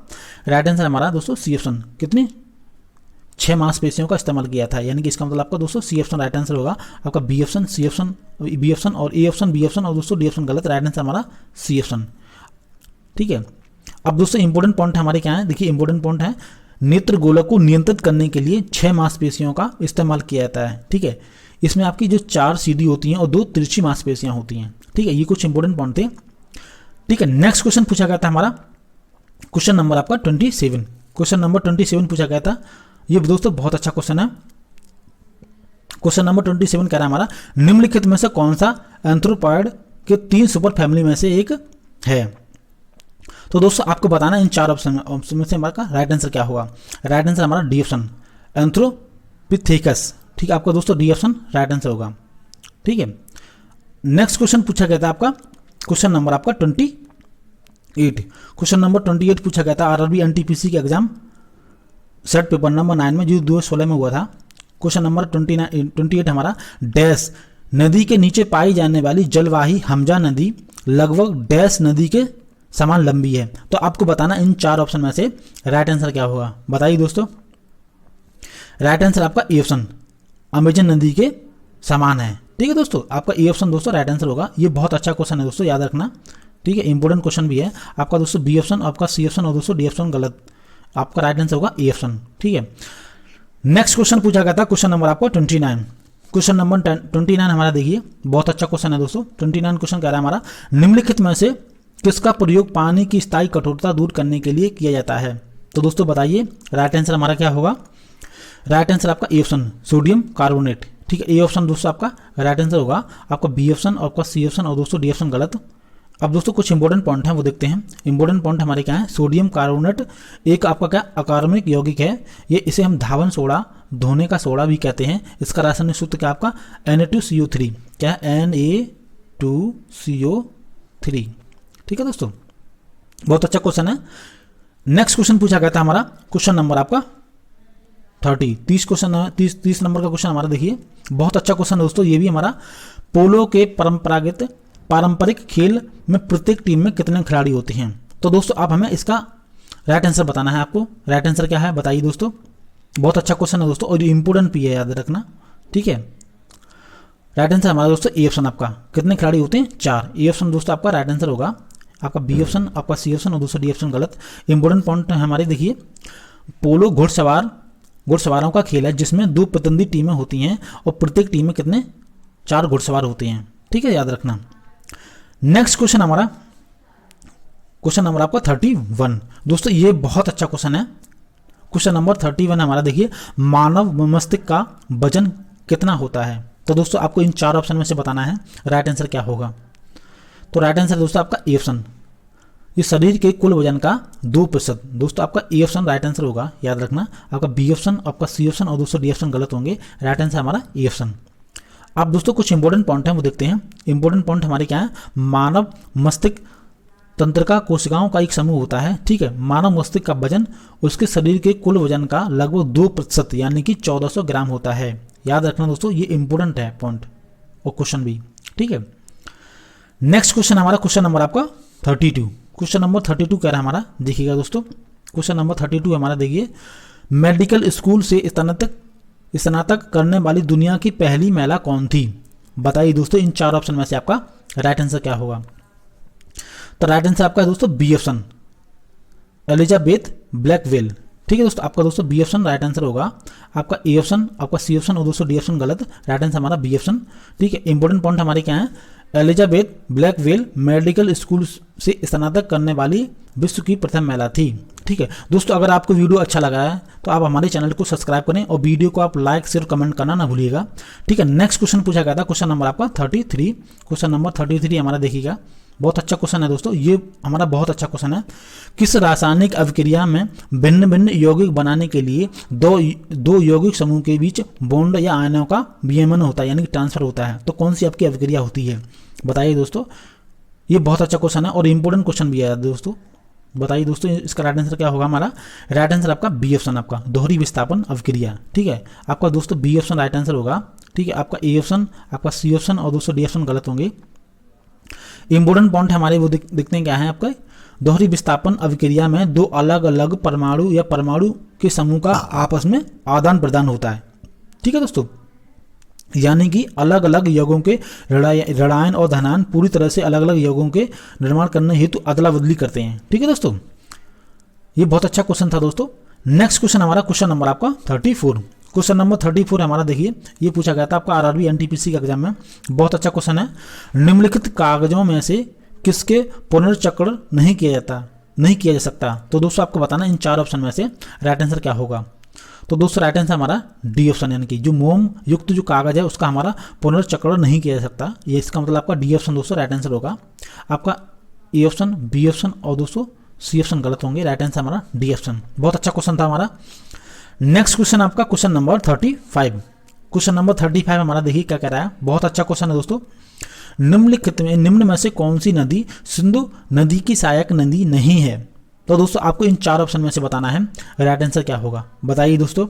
राइट आंसर हमारा दोस्तों सी ऑप्शन, कितनी 6 मांसपेशियों का इस्तेमाल किया था, यानी कि इसका मतलब आपका दोस्तों सी ऑप्शन राइट आंसर होगा। आपका B option, C option, B option और ए ऑप्शन, बी ऑप्शन और दोस्तों डी ऑप्शन गलत, राइट आंसर हमारा सी ऑप्शन। ठीक है, अब दोस्तों इंपॉर्टेंट पॉइंट हमारे क्या है, देखिए इंपॉर्टेंट पॉइंट है, नेत्र गोलक को नियंत्रित करने के लिए 6 मांसपेशियों का इस्तेमाल किया जाता है। ठीक है, इसमें आपकी जो 4 सीधी होती हैं और 2 तिरछी मांसपेशियां होती हैं। ठीक है, ये कुछ इंपॉर्टेंट पॉइंट थे। ठीक है, नेक्स्ट क्वेश्चन पूछा गया था हमारा, क्वेश्चन नंबर आपका 27। क्वेश्चन नंबर 27 पूछा गया था, ये दोस्तों बहुत अच्छा क्वेश्चन है। क्वेश्चन नंबर 27 कह रहा है हमारा, निम्नलिखित में से कौन सा एंथ्रोपॉइड के 3 सुपर फैमिली में से एक है। तो दोस्तों आपको बताना इन 4 ऑप्शन में से हमारा राइट आंसर क्या होगा। राइट आंसर हमारा डी ऑप्शन, एंथ्रोपिथेकस। ठीक है, आपका दोस्तों डी ऑप्शन राइट आंसर होगा। ठीक है, नेक्स्ट क्वेश्चन पूछा गया था आपका, क्वेश्चन नंबर आपका 28। क्वेश्चन नंबर 28 पूछा गया था आरआरबी एनटीपीसी के एग्जाम सेट पेपर नंबर 9 में, जो 2016 में हुआ था। क्वेश्चन नंबर 28 हमारा, डैश नदी के नीचे पाई जाने वाली जलवाही हमजा नदी लगभग डैश नदी के समान लंबी है। तो आपको बताना इन 4 ऑप्शन में से राइट आंसर क्या होगा, बताइए दोस्तों। राइट आंसर आपका ए ऑप्शन, अमेजन नदी के समान है। ठीक है दोस्तों, आपका ए ऑप्शन दोस्तों राइट आंसर होगा। ये बहुत अच्छा क्वेश्चन है दोस्तों, याद रखना। ठीक है, इंपॉर्टेंट क्वेश्चन भी है। आपका दोस्तों बी ऑप्शन, आपका सी ऑप्शन और दोस्तों डी ऑप्शन गलत, आपका राइट आंसर होगा ए ऑप्शन। ठीक है, नेक्स्ट क्वेश्चन पूछा गया था, क्वेश्चन नंबर आपका 29। क्वेश्चन नंबर 29 हमारा देखिए, बहुत अच्छा क्वेश्चन है दोस्तों। 29 क्वेश्चन कह रहा है हमारा, निम्नलिखित में से किसका प्रयोग पानी की स्थायी कठोरता दूर करने के लिए किया जाता है। तो दोस्तों बताइए, राइट आंसर हमारा क्या होगा। राइट आंसर आपका ए ऑप्शन, सोडियम कार्बोनेट। ठीक है, ए ऑप्शन दोस्तों आपका राइट आंसर होगा। आपका बी ऑप्शन, आपका सी ऑप्शन और दोस्तों डी ऑप्शन गलत। अब दोस्तों कुछ इंपॉर्टेंट पॉइंट हैं, वो देखते हैं। इंपॉर्टेंट पॉइंट हमारे क्या है, सोडियम कार्बोनेट एक आपका क्या अकार्बनिक यौगिक है। ये इसे हम धावन सोडा, धोने का सोडा भी कहते हैं। इसका रासायनिक सूत्र क्या आपका Na2CO3, क्या Na2CO3। ठीक है दोस्तों, बहुत अच्छा क्वेश्चन है। नेक्स्ट क्वेश्चन पूछा गया था हमारा, क्वेश्चन नंबर आपका 30 क्वेश्चन, 30 नंबर का क्वेश्चन हमारा देखिए, बहुत अच्छा क्वेश्चन है दोस्तों। ये भी हमारा, पोलो के पारंपरिक खेल में प्रत्येक टीम में कितने खिलाड़ी होते हैं। तो दोस्तों आप हमें इसका राइट आंसर बताना है। आपको राइट आंसर क्या है, बताइए दोस्तों। बहुत अच्छा क्वेश्चन है दोस्तों, और इंपोर्टेंट भी है, याद रखना। ठीक है, राइट आंसर हमारा दोस्तों ए ऑप्शन, आपका कितने खिलाड़ी होते हैं, 4। ए ऑप्शन दोस्तों आपका राइट आंसर होगा। आपका बी ऑप्शन, आपका सी ऑप्शन और दोस्तों डी ऑप्शन गलत। इंपॉर्टेंट पॉइंट हमारे देखिए, पोलो घुड़सवारों का खेल है जिसमें 2 प्रतिद्वंदी टीमें होती हैं और प्रत्येक टीम में कितने 4 घुड़सवार होते हैं। ठीक है, याद रखना। नेक्स्ट क्वेश्चन हमारा, क्वेश्चन नंबर आपका 31। दोस्तों ये बहुत अच्छा क्वेश्चन है। क्वेश्चन नंबर 31 हमारा देखिए, मानव मस्तिष्क का वजन कितना होता है। तो दोस्तों आपको इन 4 ऑप्शन में से बताना है राइट आंसर क्या होगा। तो राइट आंसर दोस्तों आपका ए ऑप्शन, ये शरीर के कुल वजन का 2%। दोस्तों आपका ए ऑप्शन राइट आंसर होगा, याद रखना। आपका बी ऑप्शन, आपका सी ऑप्शन और दोस्तों डी ऑप्शन गलत होंगे। राइट आंसर हमारा ए ऑप्शन। अब दोस्तों कुछ इंपॉर्टेंट पॉइंट हैं, वो देखते हैं। इंपॉर्टेंट पॉइंट हमारे क्या है, मानव मस्तिष्क तंत्र का कोशिकाओं का एक समूह होता है। ठीक है, मानव मस्तिष्क का वजन उसके शरीर के कुल वजन का लगभग 2% यानी कि 1400 ग्राम होता है। याद रखना दोस्तों, ये इंपॉर्टेंट है पॉइंट और क्वेश्चन भी। ठीक है, नेक्स्ट क्वेश्चन हमारा, क्वेश्चन नंबर आपका 32। क्वेश्चन नंबर 32 कह रहा है हमारा, देखिएगा दोस्तों। क्वेश्चन नंबर 32 हमारा देखिए, मेडिकल स्कूल से स्नातक करने वाली दुनिया की पहली महिला कौन थी। बताइए दोस्तों, इन 4 ऑप्शन में से आपका राइट आंसर क्या होगा। तो राइट आंसर आपका दोस्तों बी ऑप्शन, एलिजाबेथ ब्लैकवेल। ठीक है दोस्तों, आपका दोस्तों बी ऑप्शन राइट आंसर होगा। आपका ए ऑप्शन, आपका सी ऑप्शन और दोस्तों डी ऑप्शन गलत। राइट आंसर हमारा बी ऑप्शन। ठीक है, इंपॉर्टेंट पॉइंट हमारे क्या है, एलिजाबेथ ब्लैकवेल मेडिकल स्कूल से स्नातक करने वाली विश्व की प्रथम महिला थी। ठीक है दोस्तों, अगर आपको वीडियो अच्छा लगा है तो आप हमारे चैनल को सब्सक्राइब करें और वीडियो को आप लाइक शेयर कमेंट करना ना भूलिएगा। ठीक है, नेक्स्ट क्वेश्चन पूछा गया था, क्वेश्चन नंबर आपका 33। क्वेश्चन नंबर 33 हमारा देखिएगा, बहुत अच्छा क्वेश्चन है दोस्तों, ये हमारा बहुत अच्छा क्वेश्चन है। किस रासायनिक अभिक्रिया में भिन्न भिन्न यौगिक बनाने के लिए दो यौगिक समूह के बीच बॉन्ड या आयनों का विनिमय होता है, यानी कि ट्रांसफर होता है, तो कौन सी आपकी अभिक्रिया होती है? बताइए दोस्तों, ये बहुत अच्छा क्वेश्चन है और इंपॉर्टेंट क्वेश्चन भी है दोस्तों। बताइए दोस्तों, इसका राइट आंसर क्या होगा? हमारा राइट आंसर आपका बी ऑप्शन, आपका दोहरी विस्थापन अभिक्रिया। ठीक है, आपका दोस्तों बी ऑप्शन राइट आंसर होगा। ठीक है, आपका ए ऑप्शन, आपका सी ऑप्शन और दोस्तों डी ऑप्शन गलत होंगे। इंपॉर्टेंट पॉइंट हमारे वो दिखते हैं क्या है आपका, दोहरी विस्थापन अभिक्रिया में दो अलग अलग परमाणु या परमाणु के समूह का आपस में आदान प्रदान होता है। ठीक है दोस्तों, यानी कि अलग अलग यौगों के ऋणायन और धनायन पूरी तरह से अलग अलग यौगों के निर्माण करने हेतु अदला बदली करते हैं। ठीक है दोस्तों, ये बहुत अच्छा क्वेश्चन था दोस्तों। नेक्स्ट क्वेश्चन हमारा क्वेश्चन नंबर आपका 34। क्वेश्चन नंबर 34 हमारा देखिए, ये पूछा गया था आपका आरआरबी एनटीपीसी के एग्जाम में, बहुत अच्छा क्वेश्चन है। निम्नलिखित कागजों में से किसके पुनर्चक्र नहीं किया जा सकता? तो दोस्तों आपको बताना इन चार ऑप्शन में से राइट आंसर क्या होगा। तो दोस्तों राइट आंसर हमारा डी ऑप्शन, यानी कि जो मोम युक्त जो कागज है उसका हमारा पुनर्चक्र नहीं किया जा सकता, ये इसका मतलब आपका डी ऑप्शन दोस्तों राइट आंसर होगा। आपका ए ऑप्शन, बी ऑप्शन और दोस्तों सी ऑप्शन गलत होंगे, राइट आंसर हमारा डी ऑप्शन। बहुत अच्छा क्वेश्चन था हमारा। नेक्स्ट क्वेश्चन आपका क्वेश्चन नंबर 35। क्वेश्चन नंबर 35 हमारा देखिए क्या कह रहा है, बहुत अच्छा क्वेश्चन है दोस्तों। निम्न में से कौन सी नदी सिंधु नदी की सहायक नदी नहीं है? तो दोस्तों आपको इन चार ऑप्शन में से बताना है राइट आंसर क्या होगा। बताइए दोस्तों,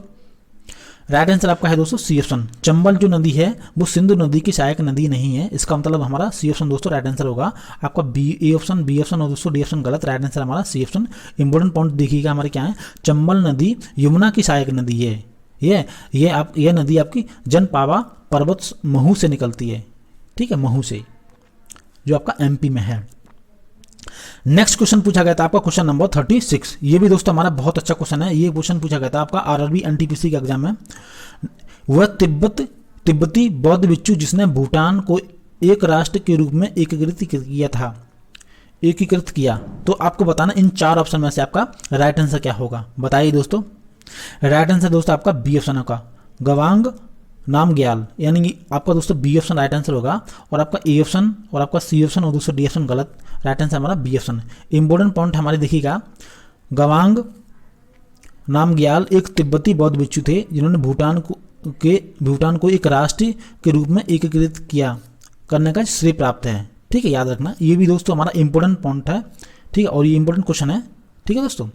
राइट आंसर आपका है दोस्तों सी ऑप्शन। चंबल जो नदी है वो सिंधु नदी की सहायक नदी नहीं है, इसका मतलब हमारा सी ऑप्शन दोस्तों राइट आंसर होगा। आपका ए ऑप्शन, बी ऑप्शन और दोस्तों डी ऑप्शन गलत, राइट आंसर हमारा सी ऑप्शन। इंपॉर्टेंट पॉइंट देखिएगा हमारे क्या है, चंबल नदी यमुना की सहायक नदी है। ये नदी आपकी जनपावा पर्वत महू से निकलती है। ठीक है, महू से, जो आपका एमपी में है। नेक्स्ट क्वेश्चन पूछा गया था आपका क्वेश्चन नंबर 36। ये भी दोस्तों हमारा बहुत अच्छा क्वेश्चन है। ये क्वेश्चन पूछा गया था आपका आरआरबी एनटीपीसी के एग्जाम में। वह तिब्बती बौद्ध भिक्षु जिसने भूटान को एक राष्ट्र के रूप में एकीकृत किया, तो आपको बताना इन चार ऑप्शन में से आपका राइट आंसर क्या होगा। बताइए दोस्तों, राइट आंसर दोस्तों आपका बी ऑप्शन होगा, गवांग नामग्याल, यानी कि आपका दोस्तों बी ऑप्शन राइट आंसर होगा। और आपका ए ऑप्शन और आपका सी ऑप्शन और दोस्तों डी ऑप्शन गलत, राइट आंसर हमारा बी ऑप्शन। इंपॉर्टेंट पॉइंट हमारे देखिएगा, गवांग नामग्याल एक तिब्बती बौद्ध भिक्षु थे जिन्होंने भूटान को एक राष्ट्र के रूप में एकीकृत करने का श्रेय प्राप्त है। ठीक है, याद रखना, ये भी दोस्तों हमारा इंपॉर्टेंट पॉइंट है। ठीक है, और ये इंपॉर्टेंट क्वेश्चन है। ठीक है दोस्तों,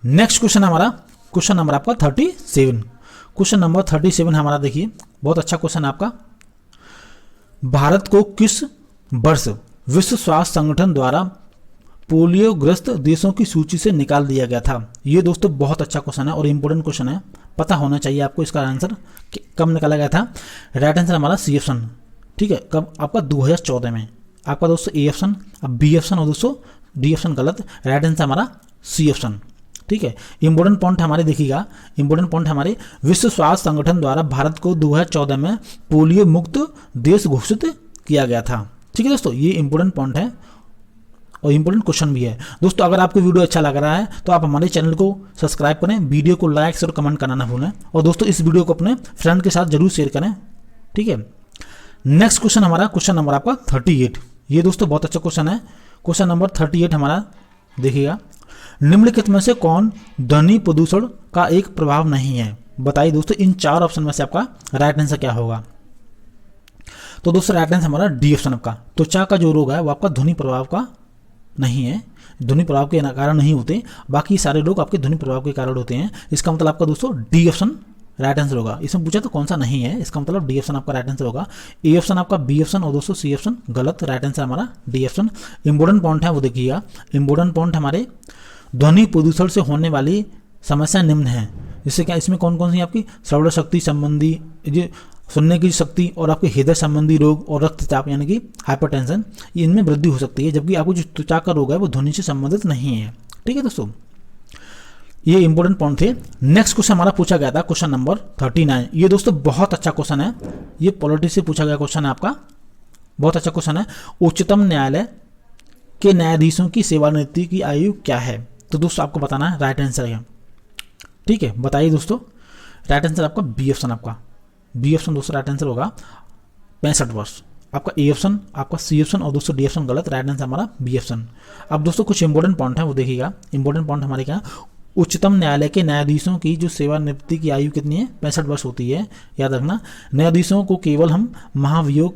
नेक्स्ट क्वेश्चन हमारा क्वेश्चन नंबर आपका 37। क्वेश्चन नंबर 37 हमारा देखिए, बहुत अच्छा क्वेश्चन आपका। भारत को किस वर्ष विश्व स्वास्थ्य संगठन द्वारा पोलियोग्रस्त देशों की सूची से निकाल दिया गया था? ये दोस्तों बहुत अच्छा क्वेश्चन है और इंपॉर्टेंट क्वेश्चन है, पता होना चाहिए आपको इसका आंसर कब निकाला गया था। राइट आंसर हमारा सी ऑप्शन। ठीक है, कब? आपका 2014 में। आपका दोस्तों ए ऑप्शन, अब बी ऑप्शन और दोस्तों डी ऑप्शन गलत, राइट आंसर हमारा सी ऑप्शन। ठीक है, इंपॉर्टेंट पॉइंट हमारे देखिएगा, इंपॉर्टेंट पॉइंट हमारे विश्व स्वास्थ्य संगठन द्वारा भारत को 2014 में पोलियो मुक्त देश घोषित किया गया था। ठीक है दोस्तों, ये इंपॉर्टेंट पॉइंट है और इंपॉर्टेंट क्वेश्चन भी है। दोस्तों अगर आपको वीडियो अच्छा लग रहा है तो आप हमारे चैनल को सब्सक्राइब करें, वीडियो को लाइक और कमेंट करना ना भूलें, और दोस्तों इस वीडियो को अपने फ्रेंड के साथ जरूर शेयर करें। ठीक है, नेक्स्ट क्वेश्चन हमारा क्वेश्चन नंबर आपका 38। ये दोस्तों बहुत अच्छा क्वेश्चन है। क्वेश्चन नंबर 38 हमारा देखिएगा, निम्नलिखित में से कौन ध्वनि प्रदूषण का एक प्रभाव नहीं है? बताइए दोस्तों, इन चार ऑप्शन में से आपका राइट आंसर क्या होगा। तो दोस्तों राइट आंसर हमारा डी ऑप्शन। आपका त्वचा का जो रोग है वो आपका ध्वनि प्रभाव का नहीं है, ध्वनि प्रभाव के कारण नहीं होते, बाकी सारे रोग आपके ध्वनि प्रभाव के कारण होते हैं। इसका मतलब आपका दोस्तों डी ऑप्शन राइट आंसर होगा। इसमें पूछा तो कौन सा नहीं है, इसका मतलब डी ऑप्शन आपका राइट आंसर होगा। ए ऑप्शन आपका बी ऑप्शन और दोस्तों सी ऑप्शन गलत, राइट आंसर हमारा डी ऑप्शन। इंपॉर्टेंट पॉइंट है वो देखिएगा, इंपॉर्टेंट पॉइंट हमारे ध्वनि प्रदूषण से होने वाली समस्या निम्न है। जिससे क्या, इसमें कौन कौन सी आपकी श्रवण शक्ति संबंधी, जो सुनने की शक्ति और आपके हृदय संबंधी रोग और रक्तचाप यानी कि हाइपरटेंशन, इनमें वृद्धि हो सकती है, जबकि आपको जो त्वचा का रोग है वो ध्वनि से संबंधित नहीं है। ठीक है दोस्तों, ये इंपॉर्टेंट पॉइंट थे। नेक्स्ट क्वेश्चन हमारा पूछा गया था क्वेश्चन नंबर 39। ये दोस्तों बहुत अच्छा क्वेश्चन है, ये पॉलिटी से पूछा गया क्वेश्चन है आपका, बहुत अच्छा क्वेश्चन है। उच्चतम न्यायालय के न्यायाधीशों की सेवानिवृत्ति की आयु क्या है? तो दोस्तों आपको बताना है राइट आंसर है, ठीक है, बताइए दोस्तों। राइट आंसर आपका बी ऑप्शन, आपका बी ऑप्शन दोस्तों राइट आंसर होगा 65 वर्ष। आपका ए ऑप्शन, आपका सी ऑप्शन और दोस्तों डी ऑप्शन गलत, राइट आंसर हमारा बी ऑप्शन। अब दोस्तों कुछ इंपॉर्टेंट पॉइंट है वो देखिएगा। इंपॉर्टेंट पॉइंट हमारे क्या, उच्चतम न्यायालय के न्यायाधीशों की जो सेवानिवृत्ति की आयु कितनी है? 65 वर्ष होती है। याद रखना, न्यायाधीशों को केवल हम महाभियोग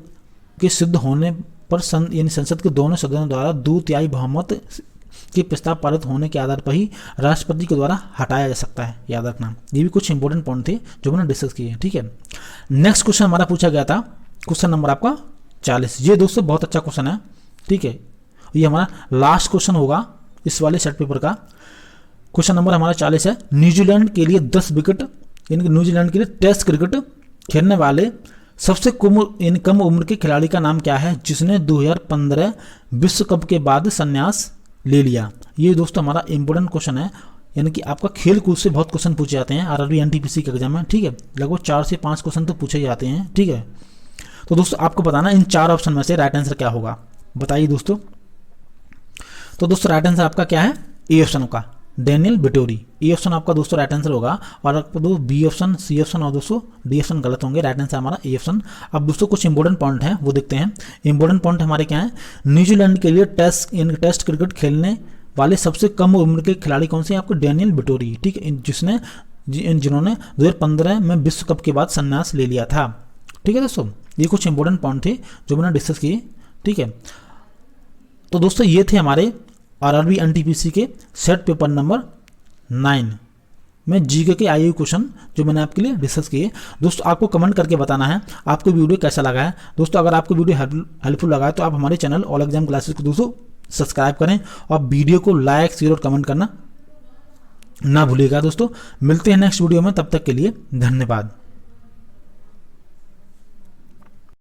के सिद्ध होने पर यानी संसद के दोनों सदनों द्वारा 2/3 बहुमत के प्रस्ताव पारित होने के आधार पर ही राष्ट्रपति के द्वारा हटाया जा सकता है। याद रखना, ये भी कुछ इंपॉर्टेंट पॉइंट थे जो मैंने डिस्कस किए, ठीक है। नेक्स्ट क्वेश्चन हमारा पूछा गया था, क्वेश्चन नंबर आपका 40। ये दोस्तों बहुत अच्छा क्वेश्चन है, ठीक है। ये हमारा लास्ट क्वेश्चन होगा इस वाले सेट पेपर का। क्वेश्चन नंबर हमारा 40 है, न्यूजीलैंड के लिए 10 विकेट यानी न्यूजीलैंड के लिए टेस्ट क्रिकेट खेलने वाले सबसे कम उम्र के खिलाड़ी का नाम क्या है जिसने 2015 विश्व कप के बाद संन्यास ले लिया? ये दोस्तों हमारा इंपॉर्टेंट क्वेश्चन है, यानी कि आपका खेल कूद से बहुत क्वेश्चन पूछे जाते हैं आरआरबी एनटीपीसी के एग्जाम में, ठीक है। लगभग 4 से 5 क्वेश्चन तो पूछे जाते हैं, ठीक है। तो दोस्तों आपको बताना इन 4 ऑप्शन में से राइट आंसर क्या होगा, बताइए दोस्तों। तो दोस्तों राइट आंसर आपका क्या है? ए ऑप्शन का डैनियल विटोरी, ए ऑप्शन आपका दोस्तों राइट आंसर होगा। और आपको दो बी ऑप्शन, सी ऑप्शन और दोस्तों डी ऑप्शन गलत होंगे, राइट आंसर हमारा ए ऑप्शन। अब दोस्तों कुछ इंपॉर्टेंट पॉइंट हैं वो देखते हैं। इंपॉर्टेंट पॉइंट हमारे क्या है, न्यूजीलैंड के लिए टेस्ट क्रिकेट खेलने वाले सबसे कम उम्र के खिलाड़ी कौन से हैं? आपको डैनियल विटोरी, ठीक है, जिन्होंने 2015 में विश्व कप के बाद संन्यास ले लिया था, ठीक है दोस्तों। ये कुछ इंपॉर्टेंट पॉइंट थे जो मैंने डिस्कस किए, ठीक है। तो दोस्तों ये थे हमारे आरआरबी एनटीपीसी के सेट पेपर नंबर 9 में जीके के आए हुए क्वेश्चन जो मैंने आपके लिए डिस्कस किए। दोस्तों आपको कमेंट करके बताना है आपको वीडियो कैसा लगा है। दोस्तों अगर आपको वीडियो हेल्पफुल लगा है तो आप हमारे चैनल ऑल एग्जाम क्लासेस को दोस्तों सब्सक्राइब करें और वीडियो को लाइक, शेयर और कमेंट करना ना भूलिएगा। दोस्तों मिलते हैं नेक्स्ट वीडियो में, तब तक के लिए धन्यवाद।